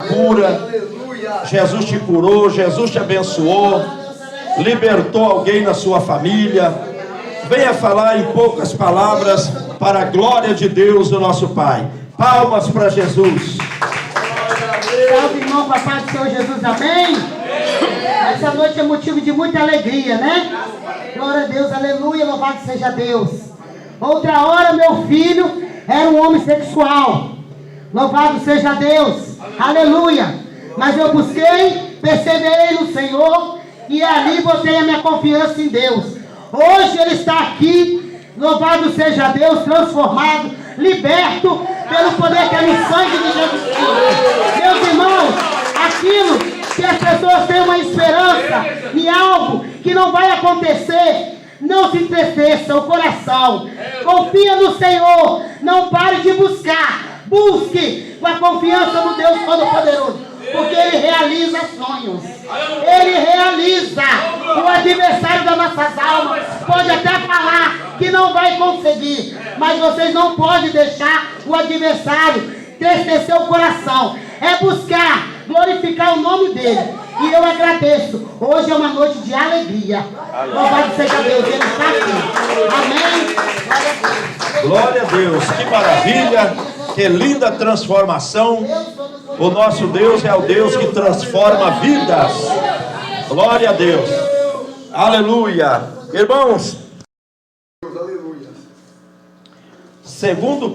cura. Jesus te curou, Jesus te abençoou, libertou alguém na sua família. Venha falar em poucas palavras para a glória de Deus, o nosso Pai. Palmas para Jesus. Salve, irmão, papai do Senhor Jesus, amém? Essa noite é motivo de muita alegria, né? Glória a Deus, aleluia, louvado seja Deus. Outra hora, meu filho era um homem sexual. Louvado seja Deus, aleluia. Mas eu busquei, perseverei no Senhor e ali botei a minha confiança em Deus. Hoje ele está aqui, louvado seja Deus, transformado, liberto pelo poder que é no sangue de Jesus Cristo. Meus irmãos, aquilo que as pessoas têm uma esperança em algo que não vai acontecer, não se entristeça o coração. Confia no Senhor, não pare de buscar. Busque com a confiança no Deus Todo-Poderoso, porque Ele realiza sonhos. Ele realiza. O adversário das nossas almas pode até falar que não vai conseguir, mas vocês não podem deixar o adversário entristecer o coração. É buscar glorificar o nome dele. E eu agradeço. Hoje é uma noite de alegria. Louvado seja Deus, Ele está aqui. Amém. Glória a Deus, que maravilha. Que linda transformação. O nosso Deus é o Deus que transforma vidas. Glória a Deus. Aleluia. Irmãos, 2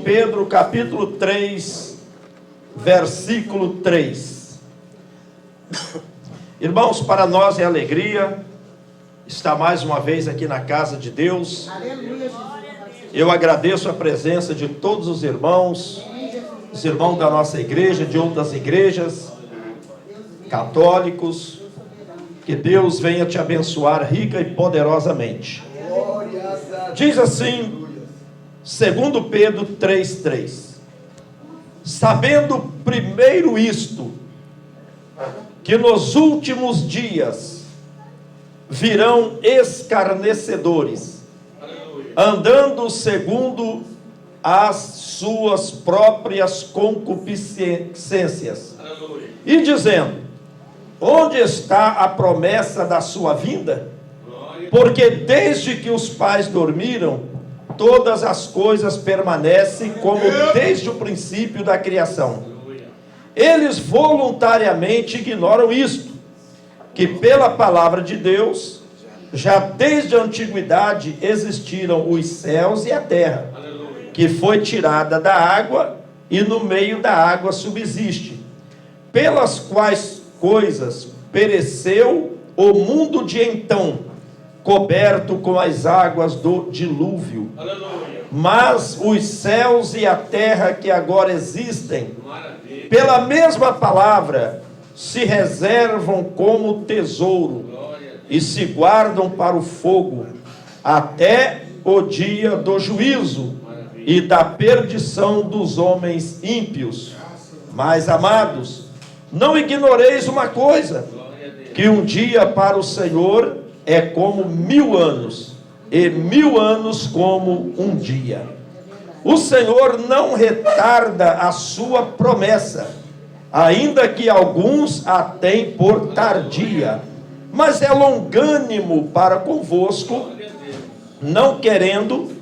Pedro capítulo 3, versículo 3. Irmãos, para nós é alegria estar mais uma vez aqui na casa de Deus. Eu agradeço a presença de todos os irmãos da nossa igreja, de outras igrejas, católicos. Que Deus venha te abençoar rica e poderosamente. Diz assim, 2 Pedro 3,3: sabendo primeiro isto, que nos últimos dias virão escarnecedores, andando segundo as suas próprias concupiscências, e dizendo: onde está a promessa da sua vinda? Porque desde que os pais dormiram, todas as coisas permanecem como desde o princípio da criação. Eles voluntariamente ignoram isto, que pela palavra de Deus, já desde a antiguidade existiram os céus e a terra, que foi tirada da água e no meio da água subsiste, pelas quais coisas pereceu o mundo de então, coberto com as águas do dilúvio. Mas os céus e a terra que agora existem, pela mesma palavra, se reservam como tesouro e se guardam para o fogo, até o dia do juízo e da perdição dos homens ímpios. Mas, amados, não ignoreis uma coisa, que um dia para o Senhor é como 1000 anos, e 1000 anos como um dia. O Senhor não retarda a sua promessa, ainda que alguns a têm por tardia, mas é longânimo para convosco, não querendo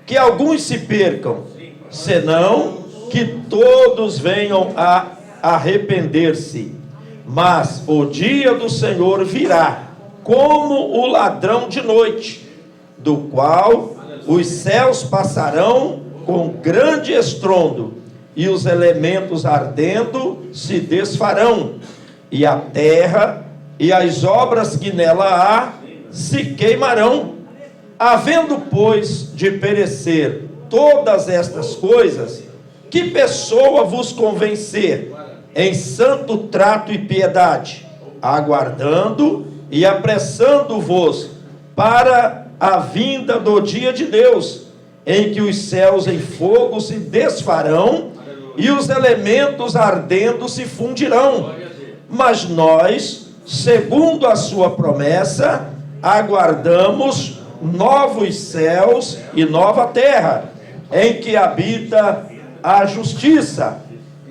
que alguns se percam, senão que todos venham a arrepender-se. Mas o dia do Senhor virá como o ladrão de noite, do qual os céus passarão com grande estrondo, e os elementos ardendo se desfarão, e a terra e as obras que nela há se queimarão. Havendo, pois, de perecer todas estas coisas, que pessoa vos convencer em santo trato e piedade, aguardando e apressando-vos para a vinda do dia de Deus, em que os céus em fogo se desfarão e os elementos ardendo se fundirão. Mas nós, segundo a sua promessa, aguardamos novos céus e nova terra, em que habita a justiça.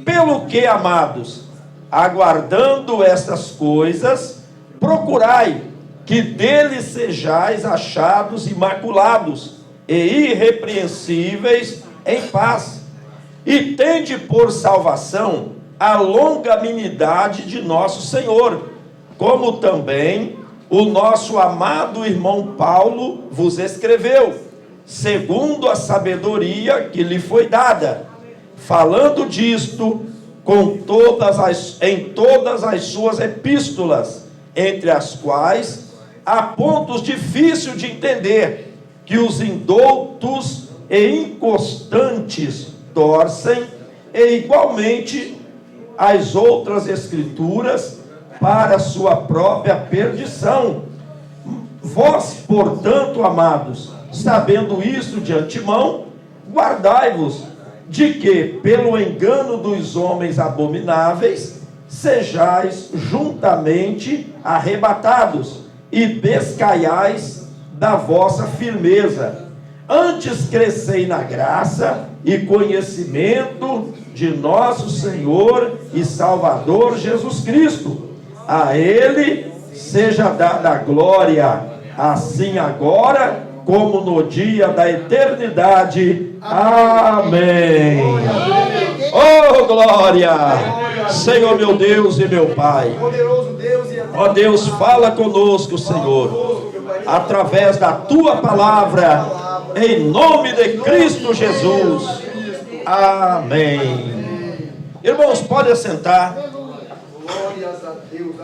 Pelo que, amados, aguardando estas coisas, procurai que dele sejais achados imaculados e irrepreensíveis em paz, e tende por salvação a longanimidade de nosso Senhor, como também o nosso amado irmão Paulo vos escreveu, segundo a sabedoria que lhe foi dada, falando disto em todas as suas epístolas, entre as quais há pontos difíceis de entender, que os indoutos e inconstantes torcem, e igualmente as outras escrituras para sua própria perdição. Vós, portanto, amados, sabendo isso de antemão, guardai-vos de que, pelo engano dos homens abomináveis, sejais juntamente arrebatados e descaiais da vossa firmeza. Antes crescei na graça e conhecimento de nosso Senhor e Salvador Jesus Cristo. A Ele seja dada a glória, assim agora como no dia da eternidade. Amém. Oh, glória! Senhor, meu Deus e meu Pai. Ó Deus, fala conosco, Senhor, através da Tua palavra, em nome de Cristo Jesus. Amém. Irmãos, podem assentar.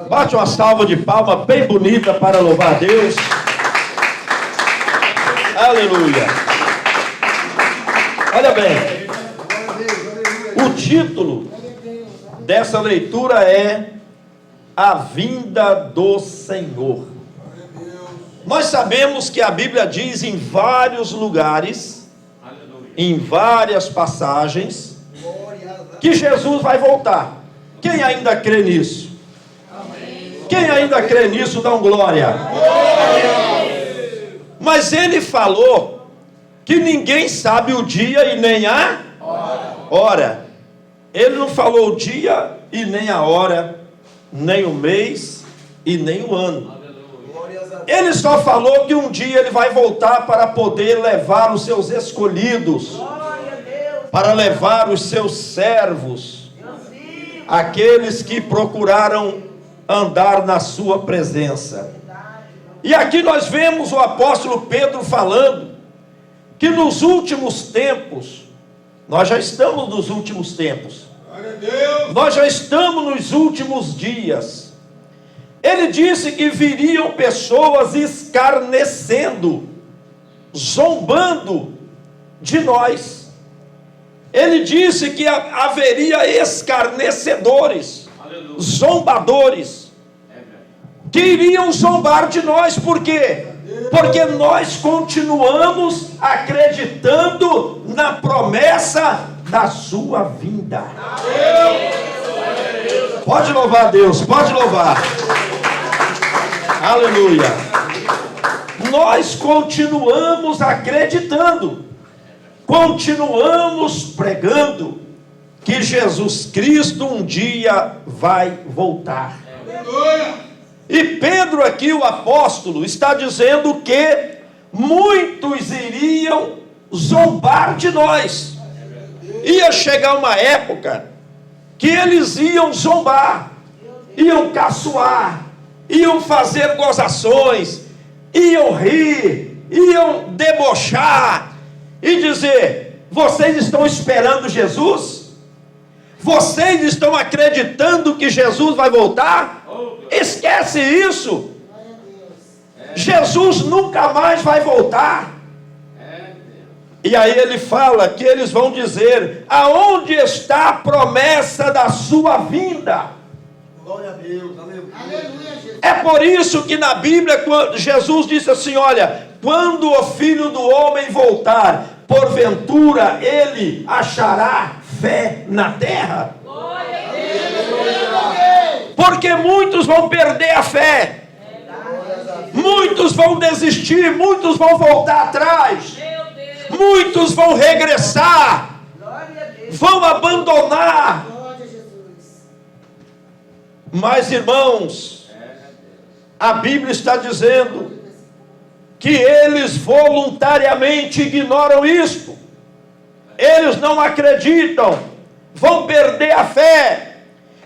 Bate uma salva de palmas bem bonita para louvar a Deus. Aleluia. Olha bem, o título dessa leitura é A Vinda do Senhor. Nós sabemos que a Bíblia diz em vários lugares, em várias passagens, que Jesus vai voltar. Quem ainda crê nisso? Quem ainda crê nisso, dá um glória. Mas ele falou que ninguém sabe o dia e nem a hora. Ele não falou o dia e nem a hora, nem o mês e nem o ano. Ele só falou que um dia ele vai voltar para poder levar os seus escolhidos, para levar os seus servos, aqueles que procuraram andar na sua presença. E aqui nós vemos o apóstolo Pedro falando que nos últimos tempos, nós já estamos nos últimos tempos, nós já estamos nos últimos dias. Ele disse que viriam pessoas escarnecendo, zombando de nós. Ele disse que haveria escarnecedores, zombadores, que iriam zombar de nós. Por quê? Porque nós continuamos acreditando na promessa da sua vinda. Pode louvar a Deus, pode louvar. Aleluia. Nós continuamos acreditando, continuamos pregando que Jesus Cristo um dia vai voltar. E Pedro aqui, o apóstolo, está dizendo que muitos iriam zombar de nós. Ia chegar uma época que eles iam zombar, iam caçoar, iam fazer gozações, iam rir, iam debochar e dizer: vocês estão esperando Jesus? Vocês estão acreditando que Jesus vai voltar? Esquece isso. Jesus nunca mais vai voltar. E aí ele fala que eles vão dizer: aonde está a promessa da sua vinda? Glória a Deus, aleluia. É por isso que na Bíblia, quando Jesus disse assim: olha, quando o Filho do Homem voltar, porventura ele achará fé na terra? Porque muitos vão perder a fé, muitos vão desistir, muitos vão voltar atrás, muitos vão regressar, vão abandonar Mas, irmãos, a Bíblia está dizendo que eles voluntariamente ignoram isto. Eles não acreditam, vão perder a fé.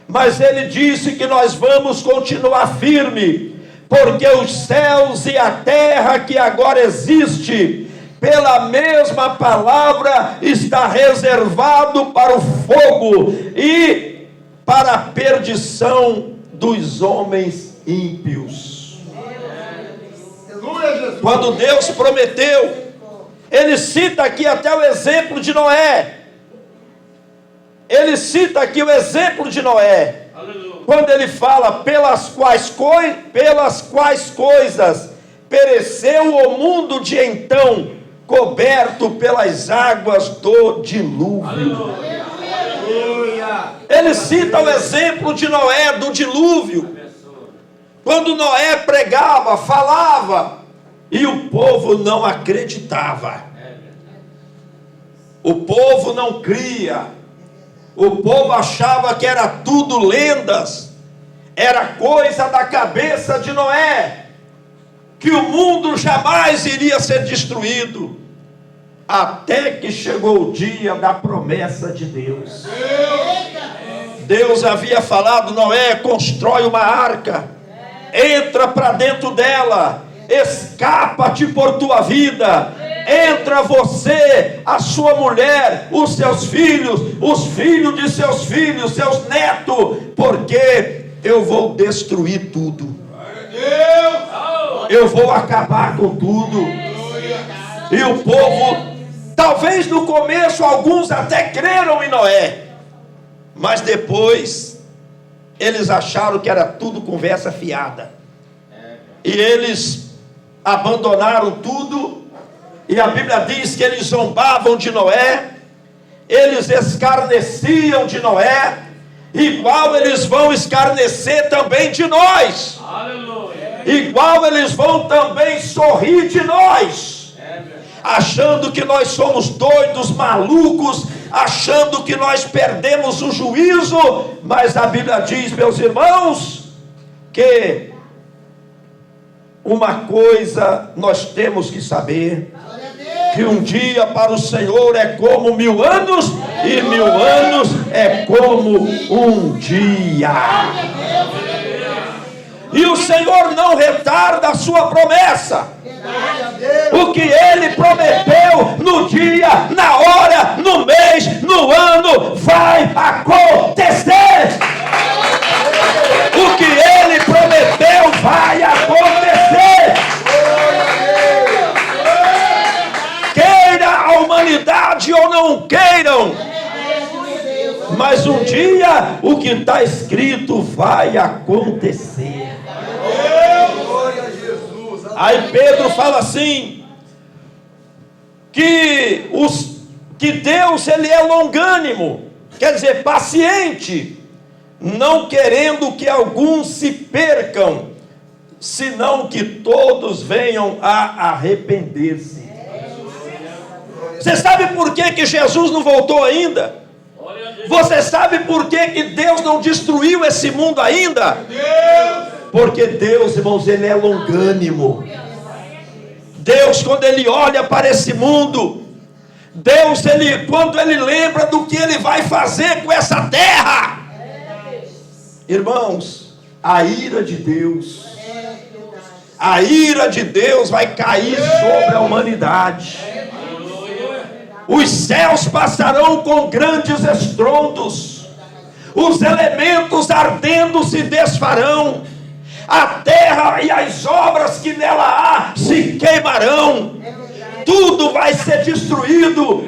Mas ele disse que nós vamos continuar firme, porque os céus e a terra que agora existe, pela mesma palavra, está reservado para o fogo e para a perdição dos homens ímpios. Quando Deus prometeu, ele cita aqui até o exemplo de Noé. Ele cita aqui o exemplo de Noé. Quando ele fala pelas quais coisas pereceu o mundo de então, coberto pelas águas do dilúvio. Ele cita o exemplo de Noé, do dilúvio. Quando Noé pregava, falava, e o povo não acreditava. O povo não cria. O povo achava que era tudo lendas. Era coisa da cabeça de Noé, que o mundo jamais iria ser destruído. Até que chegou o dia da promessa de Deus. Deus havia falado: Noé, constrói uma arca, entra para dentro dela, escapa-te por tua vida, entra você, a sua mulher, os seus filhos, os filhos de seus filhos, seus netos, porque eu vou destruir tudo, eu vou acabar com tudo. E o povo, talvez no começo alguns até creram em Noé, mas depois eles acharam que era tudo conversa fiada, e eles abandonaram tudo. E a Bíblia diz que eles zombavam de Noé, eles escarneciam de Noé, igual eles vão escarnecer também de nós. Aleluia. Igual eles vão também sorrir de nós, achando que nós somos doidos, malucos, achando que nós perdemos o juízo. Mas a Bíblia diz, meus irmãos, que uma coisa nós temos que saber: que um dia para o Senhor é como 1000 anos, e 1000 anos é como um dia. E o Senhor não retarda a sua promessa. O que Ele prometeu no dia, na hora, no mês, no ano, vai acontecer. O que Ele prometeu vai acontecer. Queira a humanidade ou não queiram, mas um dia o que está escrito vai acontecer. Aí Pedro fala assim, que Deus, Ele é longânimo, quer dizer, paciente, não querendo que alguns se percam, senão que todos venham a arrepender-se. Você sabe por que Jesus não voltou ainda? Você sabe por que Deus não destruiu esse mundo ainda? Porque Deus, irmãos, Ele é longânimo. Deus, quando Ele olha para esse mundo, Deus, quando Ele lembra do que Ele vai fazer com essa terra, irmãos, a ira de Deus vai cair sobre a humanidade. Os céus passarão com grandes estrondos, os elementos ardendo se desfarão, a terra e as obras que nela há se queimarão, tudo vai ser destruído.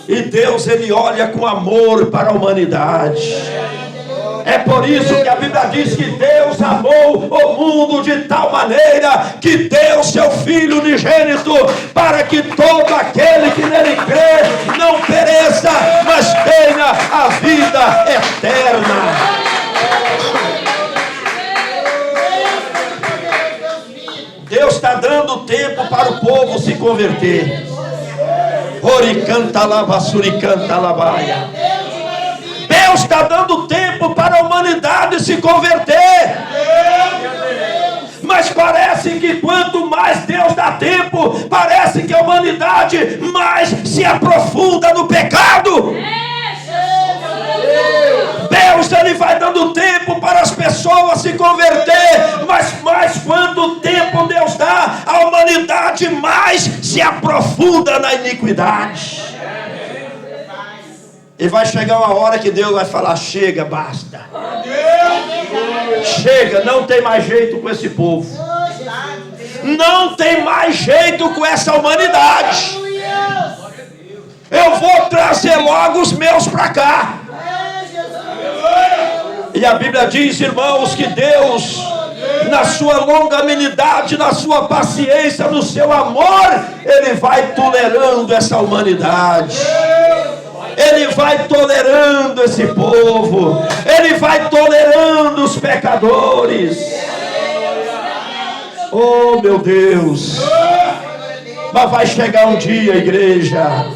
E Deus, Ele olha com amor para a humanidade. É por isso que a Bíblia diz que Deus amou o mundo de tal maneira que deu seu Filho unigênito, para que todo aquele que nele crê não pereça, mas tenha a vida eterna. Deus está dando tempo para o povo se converter. Oricanta lava, suricanta lavaia. Deus está dando tempo para a humanidade quanto mais Deus dá tempo, parece que a humanidade mais se aprofunda no pecado. Deus, Ele vai dando tempo para as pessoas se converter, mas mais quanto tempo Deus dá, a humanidade mais se aprofunda na iniquidade. E vai chegar uma hora que Deus vai falar: chega, basta. Chega, não tem mais jeito com esse povo. Não tem mais jeito com essa humanidade. Eu vou trazer logo os meus para cá. E a Bíblia diz, irmãos, que Deus, na sua longanimidade, na sua paciência, no seu amor, Ele vai tolerando essa humanidade. Ele vai tolerando esse povo. Ele vai tolerando os pecadores. Oh, meu Deus. Mas vai chegar um dia, igreja.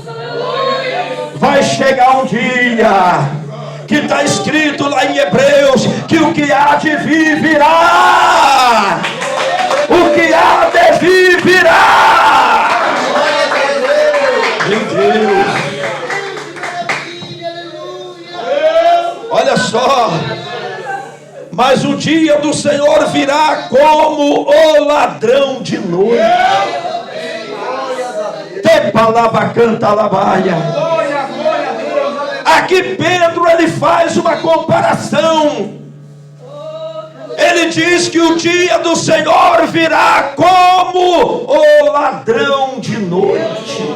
Vai chegar um dia que está escrito lá em Hebreus, que o que há de vir virá. O que há de vir virá. Meu Deus. Olha só. Mas o dia do Senhor virá como o ladrão de noite. Tepalabacantalabaia. Aqui Pedro, ele faz uma comparação. Ele diz que o dia do Senhor virá como o ladrão de noite.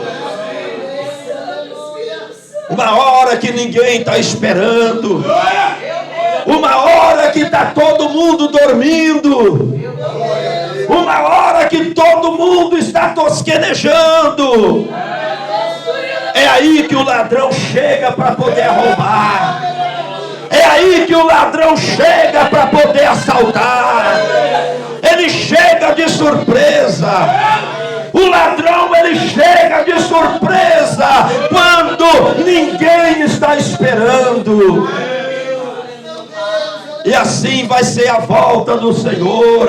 Uma hora que ninguém está esperando. Uma hora que está todo mundo dormindo. Uma hora que todo mundo está tosquenejando. É aí que o ladrão chega para poder roubar. É aí que o ladrão chega para poder assaltar. Ele chega de surpresa. O ladrão, ele chega de surpresa quando ninguém está esperando. E assim vai ser a volta do Senhor.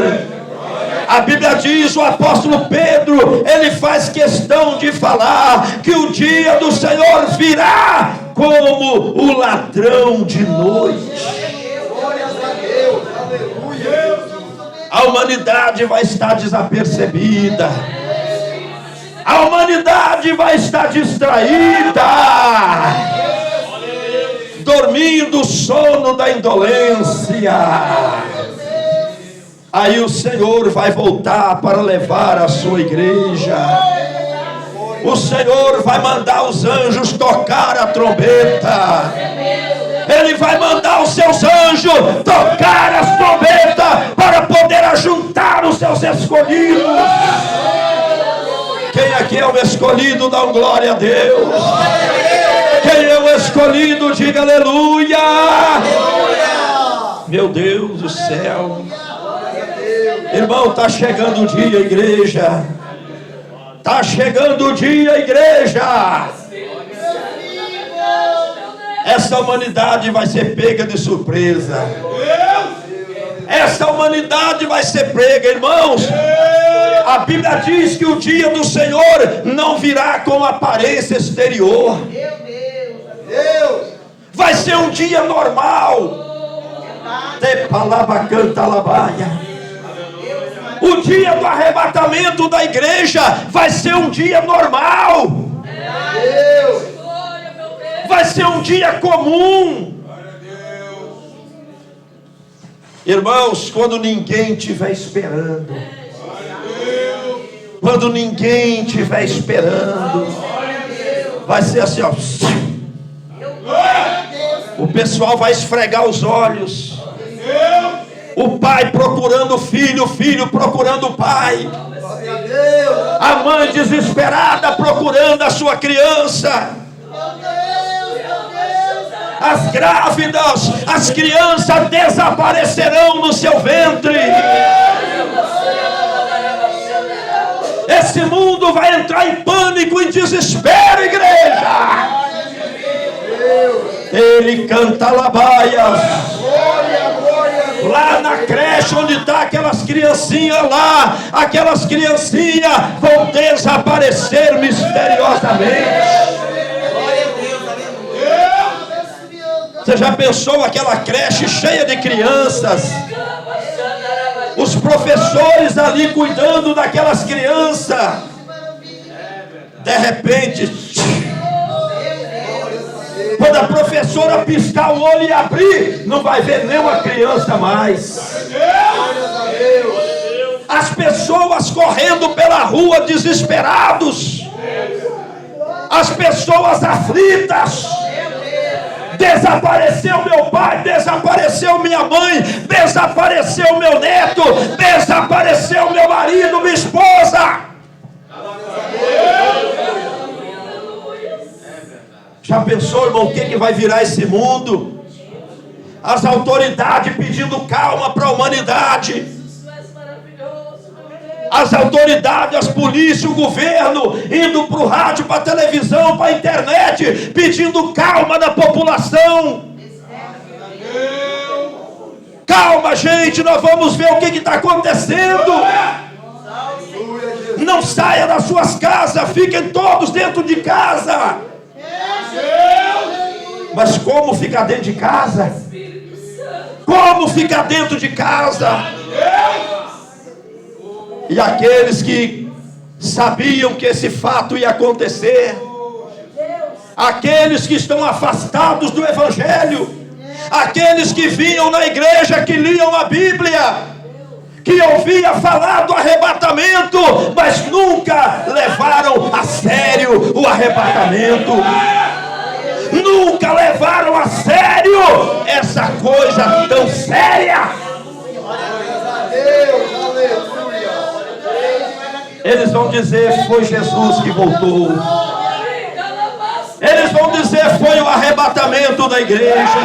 A Bíblia diz, o apóstolo Pedro, ele faz questão de falar que o dia do Senhor virá como o ladrão de noite. A humanidade vai estar desapercebida. A humanidade vai estar distraída, dormindo o sono da indolência. Aí o Senhor vai voltar para levar a sua igreja. O Senhor vai mandar os anjos tocar a trombeta. Ele vai mandar os seus anjos tocar as trombetas para poder ajuntar os seus escolhidos. Quem aqui é o escolhido, dá glória a Deus. Quem é o escolhido, diga aleluia. Meu Deus do céu. Irmão, está chegando o dia, igreja. Está chegando o dia, igreja. Essa humanidade vai ser pega de surpresa. Essa humanidade vai ser pega, irmãos. A Bíblia diz que o dia do Senhor não virá com aparência exterior. Vai ser um dia normal. O dia do arrebatamento da igreja vai ser um dia normal. Vai ser um dia comum. Irmãos, quando ninguém estiver esperando, quando ninguém estiver esperando, vai ser assim, ó. O pessoal vai esfregar os olhos. O pai procurando o filho procurando o pai. A mãe desesperada procurando a sua criança. As grávidas, as crianças desaparecerão no seu ventre. Esse mundo vai entrar em pânico, em desespero, igreja. Ele canta labaias. Lá na creche onde está aquelas crianças. criancinhas lá, aquelas criancinhas vão desaparecer misteriosamente. Você já pensou aquela creche cheia de crianças? Os professores ali cuidando daquelas crianças. De repente, quando a professora piscar o olho e abrir, não vai ver nenhuma criança mais. As pessoas correndo pela rua desesperados. As pessoas aflitas. Desapareceu meu pai, desapareceu minha mãe, desapareceu meu neto, desapareceu meu marido, minha esposa. Já pensou, irmão, o que vai virar esse mundo? As autoridades pedindo calma para a humanidade. As autoridades, as polícias, o governo indo para o rádio, para a televisão, para a internet, pedindo calma na população. Calma, gente, nós vamos ver o que está acontecendo. Não saia das suas casas, fiquem todos dentro de casa. Mas como ficar dentro de casa? Como ficar dentro de casa? E aqueles que sabiam que esse fato ia acontecer, aqueles que estão afastados do Evangelho, aqueles que vinham na igreja, que liam a Bíblia, que ouviam falar do arrebatamento, mas nunca levaram a sério o arrebatamento. Nunca levaram a sério essa coisa tão séria. Eles vão dizer, foi Jesus que voltou. Eles vão dizer, foi o arrebatamento da igreja.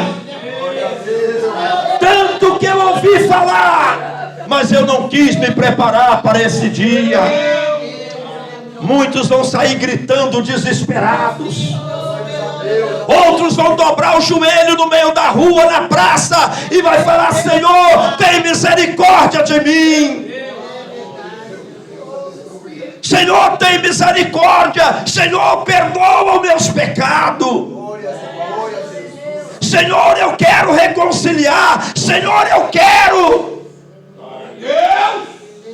Tanto que eu ouvi falar, mas eu não quis me preparar para esse dia. Muitos vão sair gritando desesperados. Outros vão dobrar o joelho no meio da rua, na praça, e vai falar, Senhor, tem misericórdia de mim. Senhor, tem misericórdia. Senhor, perdoa os meus pecados. Senhor, eu quero reconciliar. Senhor, eu quero.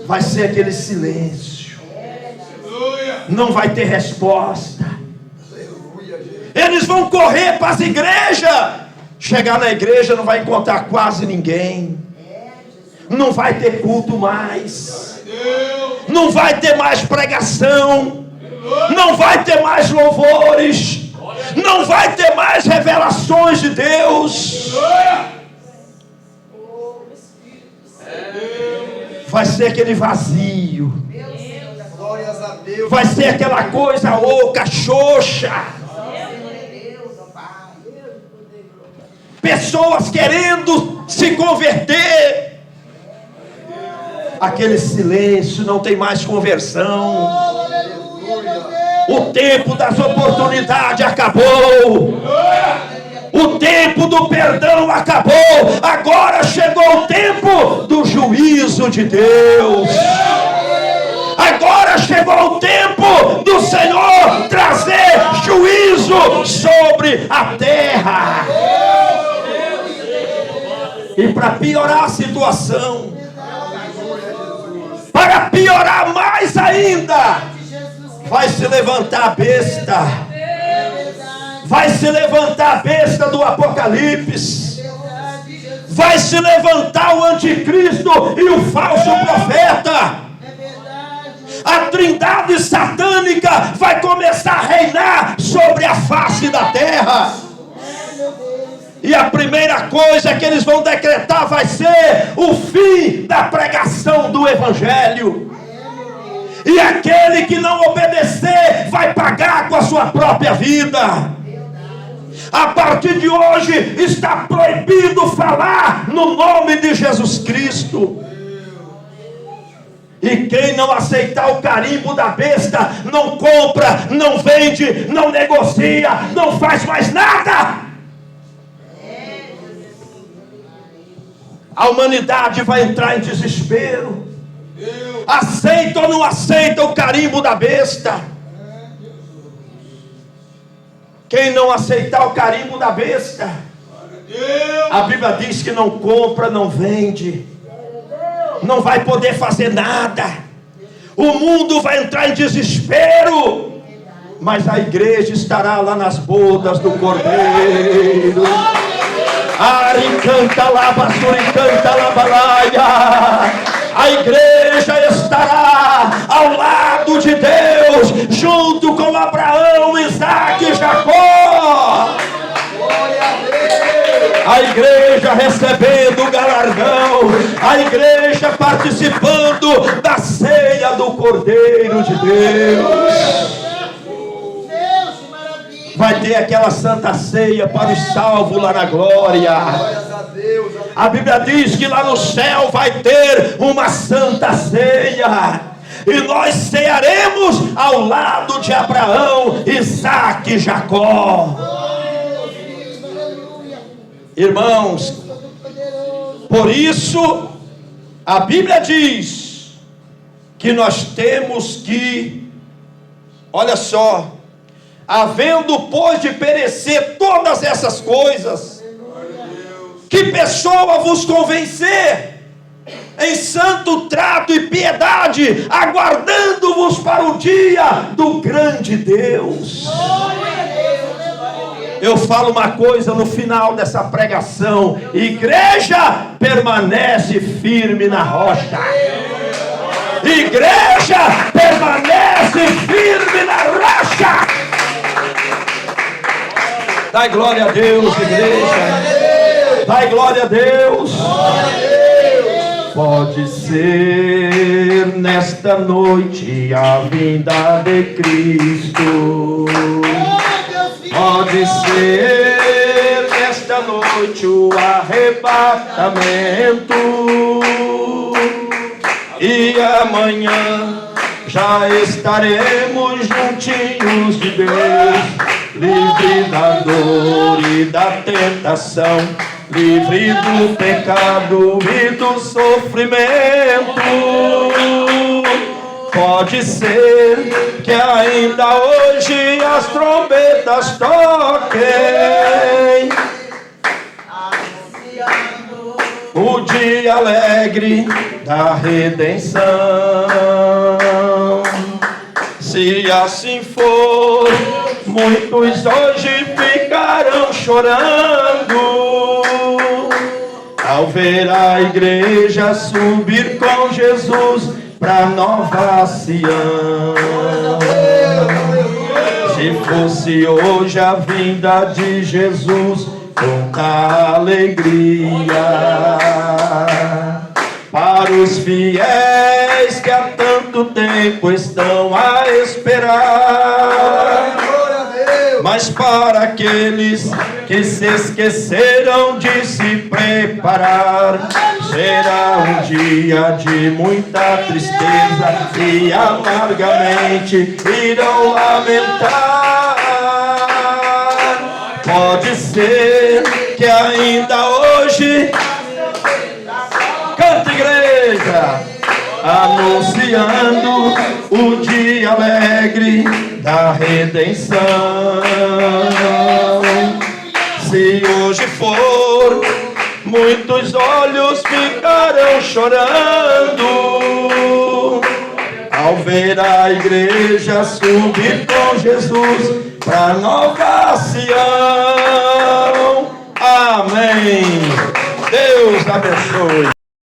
Vai ser aquele silêncio. Não vai ter resposta. Eles vão correr para as igrejas. Chegar na igreja não vai encontrar quase ninguém. Não vai ter culto mais. Não vai ter mais pregação. Não vai ter mais louvores. Não vai ter mais revelações de Deus. Vai ser aquele vazio. Vai ser aquela coisa oca, xoxa. Pessoas querendo se converter. Aquele silêncio, não tem mais conversão. O tempo das oportunidades acabou. O tempo do perdão acabou. Agora chegou o tempo do juízo de Deus. Agora chegou o tempo do Senhor trazer juízo sobre a terra. E para piorar a situação, para piorar mais ainda, vai se levantar a besta. Vai se levantar a besta do Apocalipse. Vai se levantar o anticristo e o falso profeta. A trindade satânica vai começar a reinar sobre a face da terra. E a primeira coisa que eles vão decretar vai ser o fim da pregação do Evangelho. E aquele que não obedecer vai pagar com a sua própria vida. A partir de hoje está proibido falar no nome de Jesus Cristo. E quem não aceitar o carimbo da besta, não compra, não vende, não negocia, não faz mais nada. A humanidade vai entrar em desespero. Aceita ou não aceita o carimbo da besta? Quem não aceitar o carimbo da besta, a Bíblia diz que não compra, não vende, não vai poder fazer nada. O mundo vai entrar em desespero, mas a igreja estará lá nas bodas do Cordeiro. Ari canta lá, basuri canta lá, balaia. A igreja estará ao lado de Deus, junto com Abraão, Isaque e Jacó. A igreja recebendo o galardão, a igreja participando da ceia do Cordeiro de Deus. Vai ter aquela santa ceia para os salvos lá na glória. A Bíblia diz que lá no céu vai ter uma santa ceia, e nós cearemos ao lado de Abraão, Isaque e Jacó. Irmãos, por isso a Bíblia diz que nós temos que, olha só, havendo pois de perecer todas essas coisas, que pessoa vos convencer em santo trato e piedade, aguardando-vos para o dia do grande Deus. Eu falo uma coisa no final dessa pregação: igreja, permanece firme na rocha. Igreja, permanece firme na rocha. Dai glória a Deus, igreja. Dai glória a Deus. Pode ser nesta noite a vinda de Cristo. Pode ser nesta noite o arrebatamento. E amanhã já estaremos juntinhos de Deus, livre da dor e da tentação, livre do pecado e do sofrimento. Pode ser que ainda hoje as trombetas toquem, o dia alegre da redenção. Se assim for, muitos hoje ficarão chorando ao ver a igreja subir com Jesus pra Nova Sião. Se fosse hoje a vinda de Jesus, quanta alegria para os fiéis que há tanto tempo estão a esperar. Mas para aqueles que se esqueceram de se preparar, será um dia de muita tristeza e amargamente irão lamentar. Pode ser que ainda hoje, canta igreja, anunciando o dia alegre da redenção. Se hoje for, muitos olhos ficarão chorando ao ver a igreja subir com Jesus pra Nova Sião. Amém. Deus abençoe.